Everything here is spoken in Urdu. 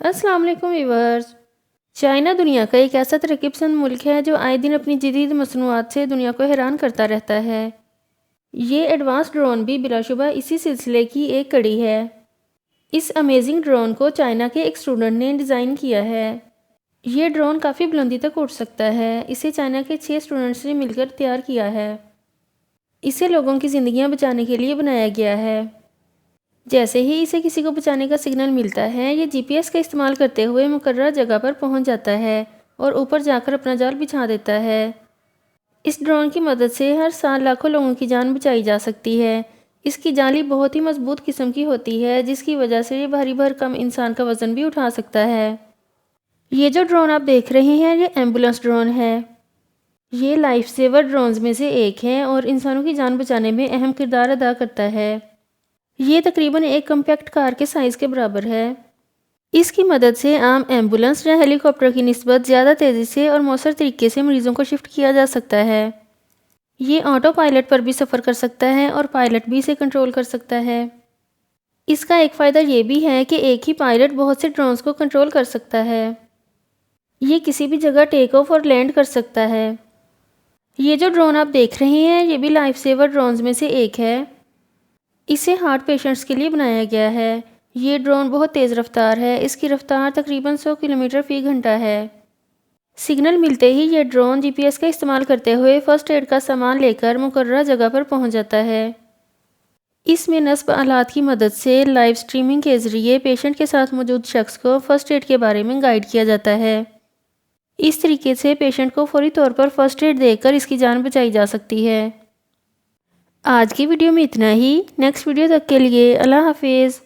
السلام علیکم ویورز۔ چائنا دنیا کا ایک ایسا ترقی پسند ملک ہے جو آئے دن اپنی جدید مصنوعات سے دنیا کو حیران کرتا رہتا ہے۔ یہ ایڈوانس ڈرون بھی بلا شبہ اسی سلسلے کی ایک کڑی ہے۔ اس امیزنگ ڈرون کو چائنا کے ایک اسٹوڈنٹ نے ڈیزائن کیا ہے۔ یہ ڈرون کافی بلندی تک اڑ سکتا ہے۔ اسے چائنا کے 6 اسٹوڈنٹس نے مل کر تیار کیا ہے۔ اسے لوگوں کی زندگیاں بچانے کے لیے بنایا گیا ہے۔ جیسے ہی اسے کسی کو بچانے کا سگنل ملتا ہے، یہ جی پی ایس کا استعمال کرتے ہوئے مقررہ جگہ پر پہنچ جاتا ہے اور اوپر جا کر اپنا جال بچھا دیتا ہے۔ اس ڈرون کی مدد سے ہر سال لاکھوں لوگوں کی جان بچائی جا سکتی ہے۔ اس کی جالی بہت ہی مضبوط قسم کی ہوتی ہے، جس کی وجہ سے یہ بھاری بھرکم انسان کا وزن بھی اٹھا سکتا ہے۔ یہ جو ڈرون آپ دیکھ رہے ہیں، یہ ایمبولینس ڈرون ہے۔ یہ لائف سیور ڈرونز میں سے ایک ہے اور انسانوں کی جان بچانے میں اہم کردار ادا کرتا ہے۔ یہ تقریباً ایک کمپیکٹ کار کے سائز کے برابر ہے۔ اس کی مدد سے عام ایمبولینس یا ہیلی کاپٹر کی نسبت زیادہ تیزی سے اور مؤثر طریقے سے مریضوں کو شفٹ کیا جا سکتا ہے۔ یہ آٹو پائلٹ پر بھی سفر کر سکتا ہے اور پائلٹ بھی اسے کنٹرول کر سکتا ہے۔ اس کا ایک فائدہ یہ بھی ہے کہ ایک ہی پائلٹ بہت سے ڈرونز کو کنٹرول کر سکتا ہے۔ یہ کسی بھی جگہ ٹیک آف اور لینڈ کر سکتا ہے۔ یہ جو ڈرون آپ دیکھ رہے ہیں، یہ بھی لائف سیور ڈرونز میں سے ایک ہے۔ اسے ہارٹ پیشنٹس کے لیے بنایا گیا ہے۔ یہ ڈرون بہت تیز رفتار ہے۔ اس کی رفتار تقریباً 100 کلومیٹر فی گھنٹہ ہے۔ سگنل ملتے ہی یہ ڈرون جی پی ایس کا استعمال کرتے ہوئے فرسٹ ایڈ کا سامان لے کر مقررہ جگہ پر پہنچ جاتا ہے۔ اس میں نصب آلات کی مدد سے لائیو سٹریمنگ کے ذریعے پیشنٹ کے ساتھ موجود شخص کو فرسٹ ایڈ کے بارے میں گائیڈ کیا جاتا ہے۔ اس طریقے سے پیشنٹ کو فوری طور پر فرسٹ ایڈ دے کر اس کی جان بچائی جا سکتی ہے۔ آج کی ویڈیو میں اتنا ہی۔ نیکسٹ ویڈیو تک کے لیے اللہ حافظ۔